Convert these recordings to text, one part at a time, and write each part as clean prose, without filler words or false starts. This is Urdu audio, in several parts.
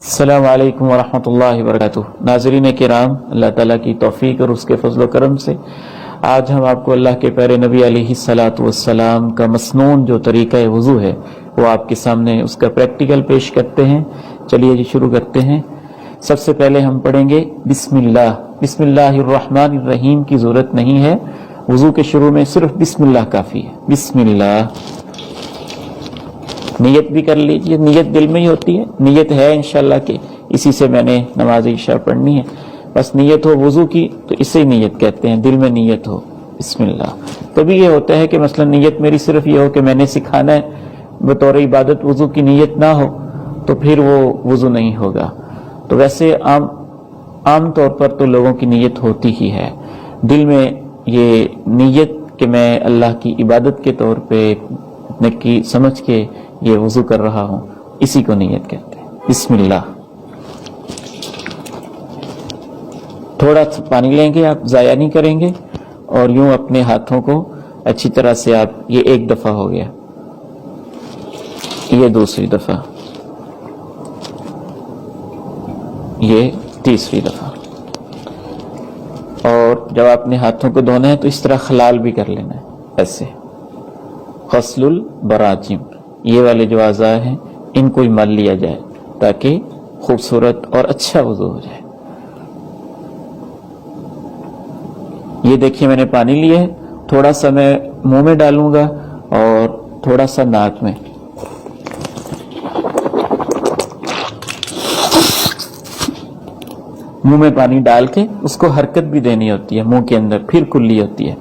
السلام علیکم ورحمۃ اللہ وبرکاتہ۔ ناظرین کرام، اللہ تعالیٰ کی توفیق اور اس کے فضل و کرم سے آج ہم آپ کو اللہ کے پیارے نبی علیہ الصلاۃ والسلام کا مسنون جو طریقہ وضو ہے وہ آپ کے سامنے اس کا پریکٹیکل پیش کرتے ہیں۔ چلیے جی شروع کرتے ہیں۔ سب سے پہلے ہم پڑھیں گے بسم اللہ۔ بسم اللہ الرحمن الرحیم کی ضرورت نہیں ہے، وضو کے شروع میں صرف بسم اللہ کافی ہے۔ بسم اللہ۔ نیت بھی کر لیجیے، نیت دل میں ہی ہوتی ہے، نیت ہے انشاءاللہ کہ اسی سے میں نے نماز عشاء پڑھنی ہے، بس نیت ہو وضو کی تو اسے نیت کہتے ہیں، دل میں نیت ہو بسم اللہ۔ کبھی یہ ہوتا ہے کہ مثلا نیت میری صرف یہ ہو کہ میں نے سکھانا ہے بطور عبادت، وضو کی نیت نہ ہو تو پھر وہ وضو نہیں ہوگا۔ تو ویسے عام طور پر تو لوگوں کی نیت ہوتی ہی ہے، دل میں یہ نیت کہ میں اللہ کی عبادت کے طور پہ نکی سمجھ کے یہ وضو کر رہا ہوں، اسی کو نیت کہتے ہیں۔ بسم اللہ۔ تھوڑا سا پانی لیں گے، آپ ضائع نہیں کریں گے، اور یوں اپنے ہاتھوں کو اچھی طرح سے آپ، یہ ایک دفعہ ہو گیا، یہ دوسری دفعہ، یہ تیسری دفعہ، اور جب آپ نے ہاتھوں کو دھونا ہے تو اس طرح خلال بھی کر لینا ہے، ایسے غسل البراجم، یہ والے جو اعضاء ہیں ان کو ہی مل لیا جائے تاکہ خوبصورت اور اچھا وضو ہو جائے۔ یہ دیکھیے میں نے پانی لیا ہے، تھوڑا سا میں منہ میں ڈالوں گا اور تھوڑا سا ناک میں، منہ میں پانی ڈال کے اس کو حرکت بھی دینی ہوتی ہے منہ کے اندر، پھر کلی ہوتی ہے۔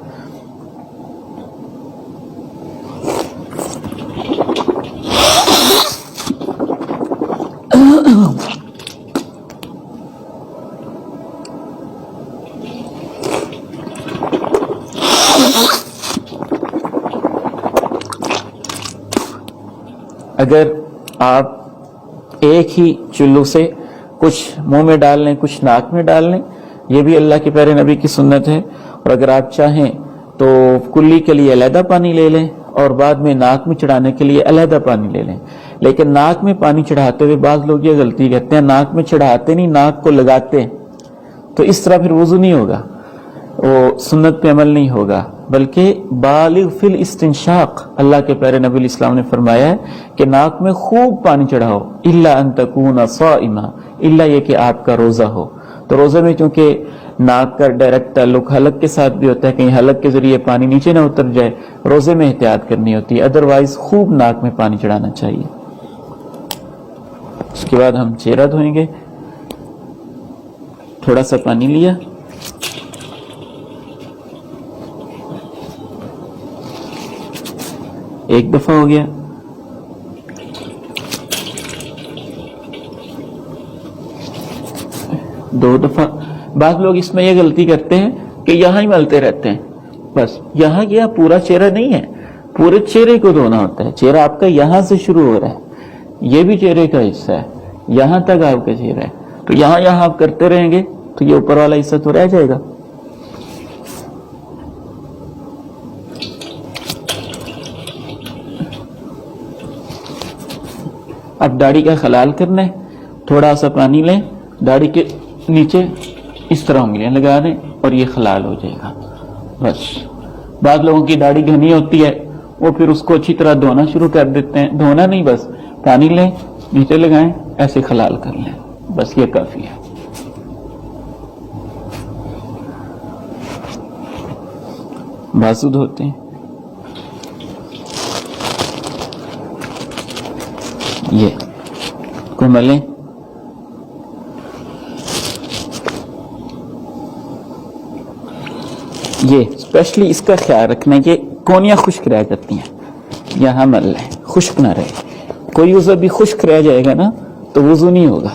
اگر آپ ایک ہی چلو سے کچھ منہ میں ڈال لیں کچھ ناک میں ڈال لیں، یہ بھی اللہ کے پیارے نبی کی سنت ہے، اور اگر آپ چاہیں تو کلی کے لیے علیحدہ پانی لے لیں اور بعد میں ناک میں چڑھانے کے لیے علیحدہ پانی لے لیں۔ لیکن ناک میں پانی چڑھاتے ہوئے بعض لوگ یہ غلطی کرتے ہیں، ناک میں چڑھاتے نہیں، ناک کو لگاتے ہیں، تو اس طرح پھر وضو نہیں ہوگا، وہ سنت پہ عمل نہیں ہوگا، بلکہ بالغ فی الاستنشاق، اللہ کے پیارے نبی علیہ السلام نے فرمایا ہے کہ ناک میں خوب پانی چڑھاؤ، الا ان تکون صائما، الا یہ کہ آپ کا روزہ ہو۔ تو روزے میں چونکہ ناک کا ڈائریکٹ تعلق حلق کے ساتھ بھی ہوتا ہے، کہیں حلق کے ذریعے پانی نیچے نہ اتر جائے، روزے میں احتیاط کرنی ہوتی ہے، ادروائز خوب ناک میں پانی چڑھانا چاہیے۔ اس کے بعد ہم چہرہ دھوئیں گے، تھوڑا سا پانی لیا، ایک دفعہ ہو گیا، دو دفعہ۔ بعض لوگ اس میں یہ غلطی کرتے ہیں کہ یہاں ہی ملتے رہتے ہیں، بس یہاں کیا پورا چہرہ نہیں ہے، پورے چہرے کو دھونا ہوتا ہے۔ چہرہ آپ کا یہاں سے شروع ہو رہا ہے، یہ بھی چہرے کا حصہ ہے، یہاں تک آپ کا چہرہ ہے، تو یہاں آپ کرتے رہیں گے تو یہ اوپر والا حصہ تو رہ جائے گا۔ اب داڑھی کا خلال کرنا ہے، تھوڑا سا پانی لیں، داڑھی کے نیچے اس طرح انگلیاں لگا دیں اور یہ خلال ہو جائے گا، بس۔ بعض لوگوں کی داڑھی گھنی ہوتی ہے، وہ پھر اس کو اچھی طرح دھونا شروع کر دیتے ہیں، دھونا نہیں، بس پانی لیں، نیچے لگائیں، ایسے خلال کر لیں، بس یہ کافی ہے۔ بازو دھوتے ہیں، یہ کو ملیں، یہ اسپیشلی اس کا خیال رکھنا ہے کہ کونیاں خشک رہ جاتی ہیں، یہاں مل لیں، خشک نہ رہے۔ کوئی عضو بھی خشک رہ جائے گا نا تو وضو نہیں ہوگا،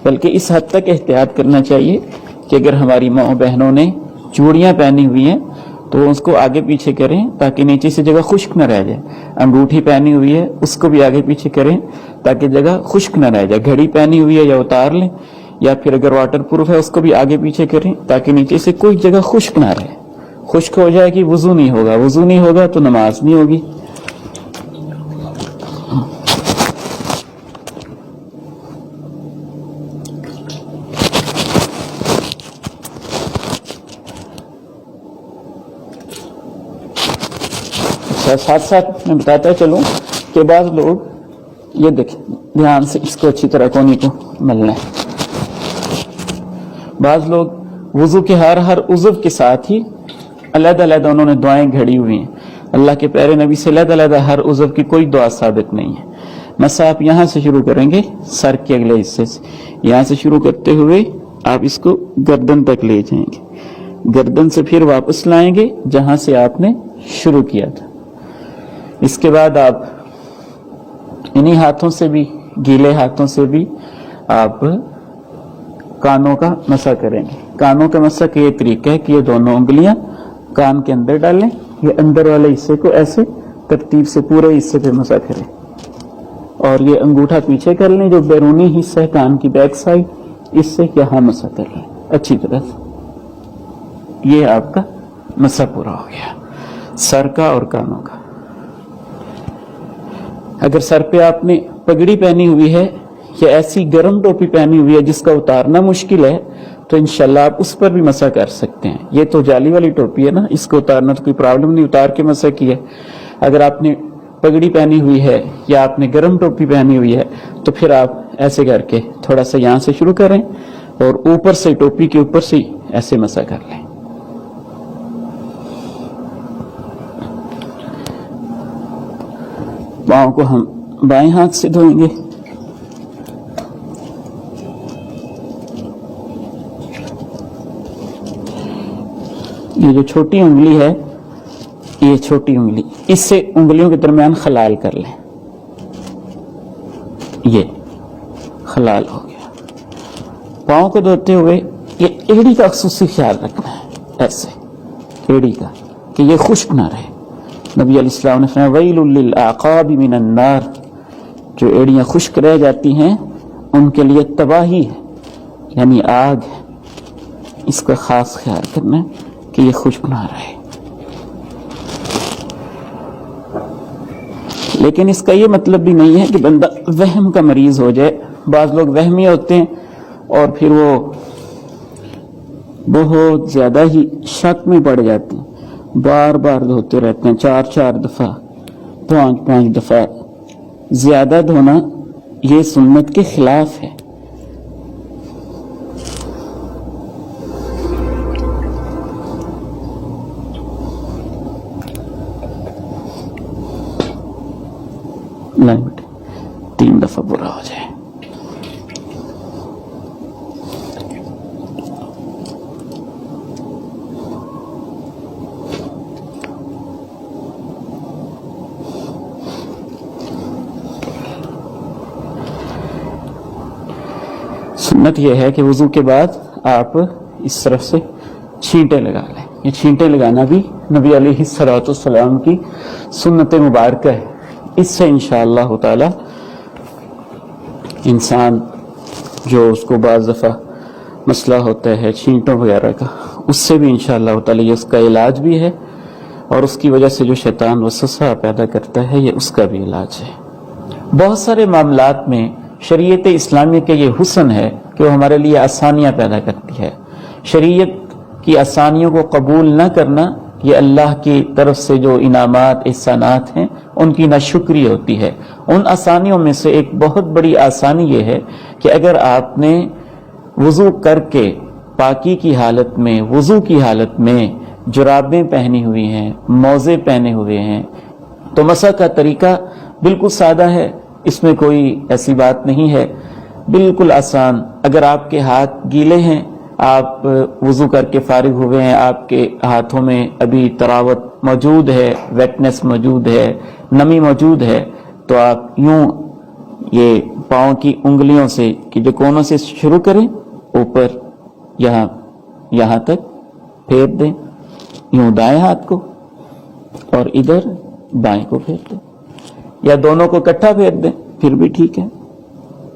بلکہ اس حد تک احتیاط کرنا چاہیے کہ اگر ہماری ماں بہنوں نے چوڑیاں پہنی ہوئی ہیں تو اس کو آگے پیچھے کریں تاکہ نیچے سے جگہ خشک نہ رہ جائے۔ انگوٹھی پہنی ہوئی ہے اس کو بھی آگے پیچھے کریں تاکہ جگہ خشک نہ رہ جائے۔ گھڑی پہنی ہوئی ہے یا اتار لیں، یا پھر اگر واٹر پروف ہے اس کو بھی آگے پیچھے کریں تاکہ نیچے سے کوئی جگہ خشک نہ رہے۔ خشک ہو جائے گی وضو نہیں ہوگا، وضو نہیں ہوگا تو نماز نہیں ہوگی۔ اچھا ساتھ ساتھ میں بتاتا چلوں کہ بعض لوگ یہ دیکھیں دھیان سے اس کو اچھی طرح کونی کو ملنا ہے. بعض لوگ وضو کے ہر عضو کے ساتھ ہی علیحدہ علیحدہ انہوں نے دعائیں گھڑی ہوئی ہیں. اللہ کے پیارے نبی سے علیحدہ علیحدہ ہر عضو کی کوئی دعا ثابت نہیں ہے. مسا آپ یہاں سے شروع کریں گے, سر کے اگلے حصے سے, یہاں سے شروع کرتے ہوئے آپ اس کو گردن تک لے جائیں گے, گردن سے پھر واپس لائیں گے جہاں سے آپ نے شروع کیا تھا. اس کے بعد آپ انہی ہاتھوں سے بھی, گیلے ہاتھوں سے بھی آپ کانوں کا مسح کریں گے. کانوں کا مسح کا یہ طریقہ ہے کہ یہ دونوں انگلیاں کان کے اندر ڈالیں, یہ اندر والے حصے کو ایسے ترتیب سے پورے حصے پہ مسح کریں, اور یہ انگوٹھا پیچھے کر لیں, جو بیرونی حصہ ہے کان کی بیک سائڈ, اس سے یہاں مسح کر لیں اچھی طرح سے. یہ آپ کا مسح پورا ہو گیا سر کا اور کانوں کا. اگر سر پہ آپ نے پگڑی پہنی ہوئی ہے یا ایسی گرم ٹوپی پہنی ہوئی ہے جس کا اتارنا مشکل ہے, تو انشاءاللہ آپ اس پر بھی مسح کر سکتے ہیں. یہ تو جالی والی ٹوپی ہے نا, اس کو اتارنا تو کوئی پرابلم نہیں, اتار کے مسح کی ہے. اگر آپ نے پگڑی پہنی ہوئی ہے یا آپ نے گرم ٹوپی پہنی ہوئی ہے تو پھر آپ ایسے کر کے تھوڑا سا یہاں سے شروع کریں اور اوپر سے ٹوپی کے اوپر سے ایسے مسح کر لیں. پاؤں کو ہم بائیں ہاتھ سے دھوئیں گے. یہ جو چھوٹی انگلی ہے, یہ چھوٹی انگلی, اس سے انگلیوں کے درمیان خلال کر لیں. یہ خلال ہو گیا. پاؤں کو دھوتے ہوئے یہ ایڑی کا خصوصی خیال رکھنا ہے, ایسے ایڑی کا, کہ یہ خشک نہ رہے. نبی علیہ السلام نے فرمایا ویل للعقاب من النار, جو ایڑیاں خشک رہ جاتی ہیں ان کے لیے تباہی ہے, یعنی آگ ہے. اس کا خاص خیال کرنا ہے کہ یہ خشک نہ رہے. لیکن اس کا یہ مطلب بھی نہیں ہے کہ بندہ وہم کا مریض ہو جائے. بعض لوگ وہمی ہوتے ہیں اور پھر وہ بہت زیادہ ہی شک میں پڑ جاتے ہیں, بار بار دھوتے رہتے ہیں, 4 دفعہ 5 دفعہ. زیادہ دھونا یہ سنت کے خلاف ہے. نہیں بیٹے, 3 دفعہ برا ہو جائے. سنت یہ ہے کہ وضو کے بعد آپ اس طرف سے چھینٹے لگا لیں. یہ چھینٹے لگانا بھی نبی علیہ الصلوۃ والسلام کی سنت مبارکہ ہے. اس سے انشاءاللہ تعالی انسان جو اس کو بعض دفعہ مسئلہ ہوتا ہے چھینٹوں وغیرہ کا, اس سے بھی انشاءاللہ تعالی یہ اس کا علاج بھی ہے, اور اس کی وجہ سے جو شیطان وسوسہ پیدا کرتا ہے یہ اس کا بھی علاج ہے. بہت سارے معاملات میں شریعت اسلامی کا یہ حسن ہے کہ وہ ہمارے لیے آسانیاں پیدا کرتی ہے. شریعت کی آسانیوں کو قبول نہ کرنا یہ اللہ کی طرف سے جو انعامات احسانات ہیں ان کی ناشکری ہوتی ہے. ان آسانیوں میں سے ایک بہت بڑی آسانی یہ ہے کہ اگر آپ نے وضو کر کے پاکی کی حالت میں, وضو کی حالت میں جرابیں پہنی ہوئی ہیں, موزے پہنے ہوئے ہیں, تو مسح کا طریقہ بالکل سادہ ہے, اس میں کوئی ایسی بات نہیں ہے, بالکل آسان. اگر آپ کے ہاتھ گیلے ہیں, آپ وضو کر کے فارغ ہوئے ہیں, آپ کے ہاتھوں میں ابھی تراوت موجود ہے, ویٹنس موجود ہے, نمی موجود ہے, تو آپ یوں یہ پاؤں کی انگلیوں سے کہ جو کونوں سے شروع کریں, اوپر یہاں تک پھیر دیں, یوں دائیں ہاتھ کو, اور ادھر بائیں کو پھیر دیں, یا دونوں کو اکٹھا پھیر دیں, پھر بھی ٹھیک ہے.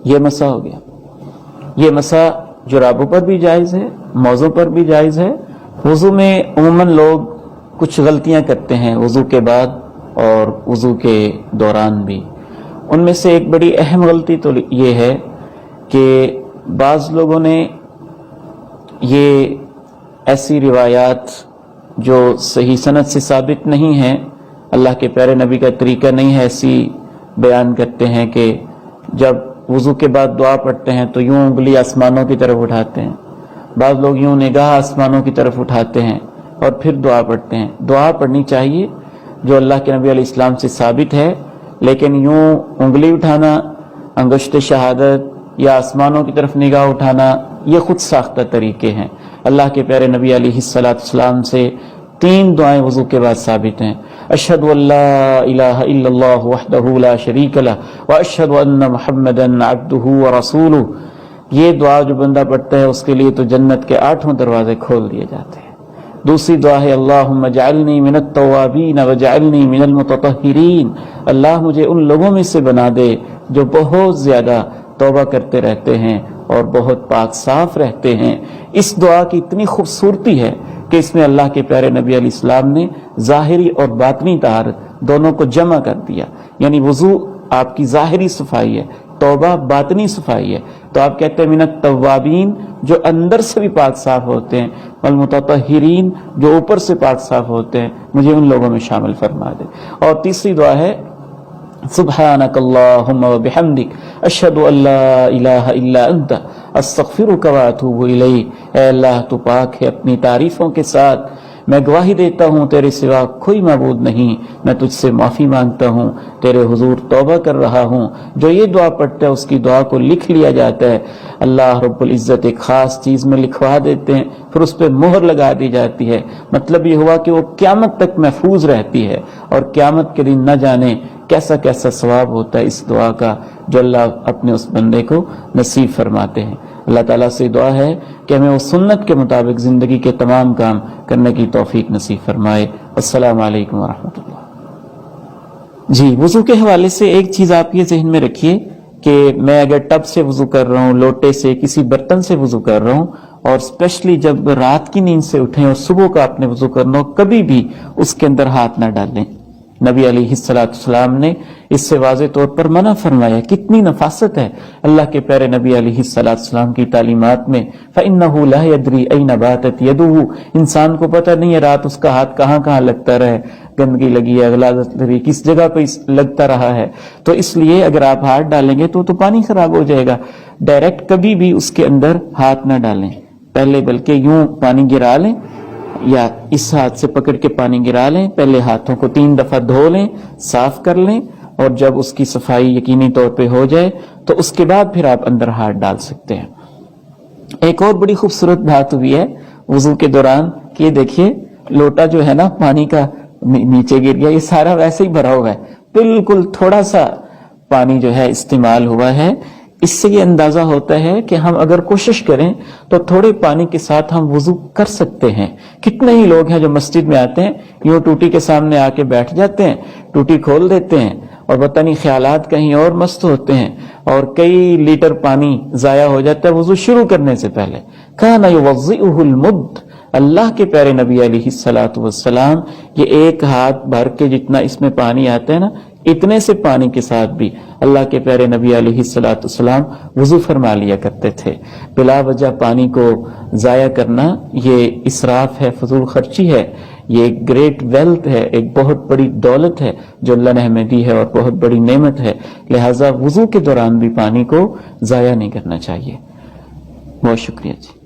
یہ مسح ہو گیا. یہ مسح جرابوں پر بھی جائز ہے, موزوں پر بھی جائز ہے. وضو میں عموماً لوگ کچھ غلطیاں کرتے ہیں وضو کے بعد اور وضو کے دوران بھی. ان میں سے ایک بڑی اہم غلطی تو یہ ہے کہ بعض لوگوں نے یہ ایسی روایات جو صحیح سند سے ثابت نہیں ہیں اللہ کے پیارے نبی کا طریقہ نہیں ہے ایسی بیان کرتے ہیں کہ جب وضو کے بعد دعا پڑھتے ہیں تو یوں انگلی آسمانوں کی طرف اٹھاتے ہیں، بعض لوگ یوں نگاہ آسمانوں کی طرف اٹھاتے ہیں اور پھر دعا پڑھتے ہیں۔ دعا پڑھنی چاہیے جو اللہ کے نبی علیہ السلام سے ثابت ہے، لیکن یوں انگلی اٹھانا، انگشت شہادت یا آسمانوں کی طرف نگاہ اٹھانا، یہ خود ساختہ طریقے ہیں۔ اللہ کے پیارے نبی علیہ السلام سے 3 دعائیں وضو کے بعد ثابت ہیں: اشہد ان لا الہ الا اللہ وحدہ لا شریک لہ واشہد ان محمدا عبدہ ورسولہ۔ یہ دعا جو بندہ پڑھتا ہے اس کے لیے تو جنت کے 8 دروازے کھول دیے جاتے ہیں۔ دوسری دعا ہے اللہم اجعلنی من التوابین وجعلنی من المتطہرین، اللہ مجھے ان لوگوں میں سے بنا دے جو بہت زیادہ توبہ کرتے رہتے ہیں اور بہت پاک صاف رہتے ہیں۔ اس دعا کی اتنی خوبصورتی ہے کہ اس میں اللہ کے پیارے نبی علیہ السلام نے ظاہری اور باطنی طہارت دونوں کو جمع کر دیا، یعنی وضو آپ کی ظاہری صفائی ہے، توبہ باطنی صفائی ہے۔ تو آپ کہتے ہیں من التوابین جو اندر سے بھی پاک صاف ہوتے ہیں، والمتطہرین جو اوپر سے پاک صاف ہوتے ہیں، مجھے ان لوگوں میں شامل فرما دے۔ اور تیسری دعا ہے سبحانک اللہم وبحمدک اشہد ان لا الہ الا انت استغفرک واتوب الیک، اے اللہ تو پاک ہے اپنی تعریفوں کے ساتھ، میں گواہی دیتا ہوں تیرے سوا کوئی معبود نہیں، میں تجھ سے معافی مانگتا ہوں، تیرے حضور توبہ کر رہا ہوں۔ جو یہ دعا پڑھتا ہے اس کی دعا کو لکھ لیا جاتا ہے، اللہ رب العزت ایک خاص چیز میں لکھوا دیتے ہیں، پھر اس پہ مہر لگا دی جاتی ہے۔ مطلب یہ ہوا کہ وہ قیامت تک محفوظ رہتی ہے، اور قیامت کے دن نہ جانے کیسا کیسا ثواب ہوتا ہے اس دعا کا جو اللہ اپنے اس بندے کو نصیب فرماتے ہیں۔ اللہ تعالیٰ سے دعا ہے کہ ہمیں وہ سنت کے مطابق زندگی کے تمام کام کرنے کی توفیق نصیب فرمائے۔ السلام علیکم ورحمۃ اللہ۔ جی، وضو کے حوالے سے ایک چیز آپ یہ ذہن میں رکھیے کہ میں اگر ٹب سے وضو کر رہا ہوں، لوٹے سے، کسی برتن سے وضو کر رہا ہوں، اور اسپیشلی جب رات کی نیند سے اٹھیں اور صبح کا آپ نے وضو کرنا ہو، کبھی بھی اس کے اندر ہاتھ نہ ڈالیں۔ نبی علیہ السلام نے اس سے واضح طور پر منع فرمایا۔ کتنی نفاست ہے اللہ کے پیارے نبی علیہ السلام کی تعلیمات میں۔ فَإِنَّهُ لَا يَدْرِي أَيْنَ بَاتَتْ يَدُهُ، انسان کو پتہ نہیں ہے رات اس کا ہاتھ کہاں کہاں لگتا رہے، گندگی لگی ہے، غلاظت لگی، کس جگہ پہ لگتا رہا ہے۔ تو اس لیے اگر آپ ہاتھ ڈالیں گے تو پانی خراب ہو جائے گا۔ ڈائریکٹ کبھی بھی اس کے اندر ہاتھ نہ ڈالیں، پہلے بلکہ یوں پانی گرا لیں یا اس ہاتھ سے پکڑ کے پانی گرا لیں، پہلے ہاتھوں کو 3 دفعہ دھو لیں، صاف کر لیں، اور جب اس کی صفائی یقینی طور پہ ہو جائے تو اس کے بعد پھر آپ اندر ہاتھ ڈال سکتے ہیں۔ ایک اور بڑی خوبصورت بات ہوئی ہے وضو کے دوران کہ دیکھیے لوٹا جو ہے نا پانی کا نیچے گر گیا، یہ سارا ویسے ہی بھرا ہوا ہے، بالکل تھوڑا سا پانی جو ہے استعمال ہوا ہے۔ اس سے یہ اندازہ ہوتا ہے کہ ہم اگر کوشش کریں تو تھوڑے پانی کے ساتھ ہم وضو کر سکتے ہیں۔ کتنے ہی لوگ ہیں جو مسجد میں آتے ہیں، یوں ٹوٹی کے سامنے آ کے بیٹھ جاتے ہیں، ٹوٹی کھول دیتے ہیں اور پتہ نہیں خیالات کہیں اور مست ہوتے ہیں، اور کئی لیٹر پانی ضائع ہو جاتا ہے وضو شروع کرنے سے پہلے۔ کان یوضئہ المد، اللہ کے پیارے نبی علیہ السلام یہ ایک ہاتھ بھر کے جتنا اس میں پانی آتا ہے نا، اتنے سے پانی کے ساتھ بھی اللہ کے پیارے نبی علیہ السلام وضو فرما لیا کرتے تھے۔ بلا وجہ پانی کو ضائع کرنا یہ اسراف ہے، فضول خرچی ہے، یہ ایک گریٹ ویلتھ ہے، ایک بہت بڑی دولت ہے جو اللہ نے ہمیں دی ہے اور بہت بڑی نعمت ہے، لہٰذا وضو کے دوران بھی پانی کو ضائع نہیں کرنا چاہیے۔ بہت شکریہ جی۔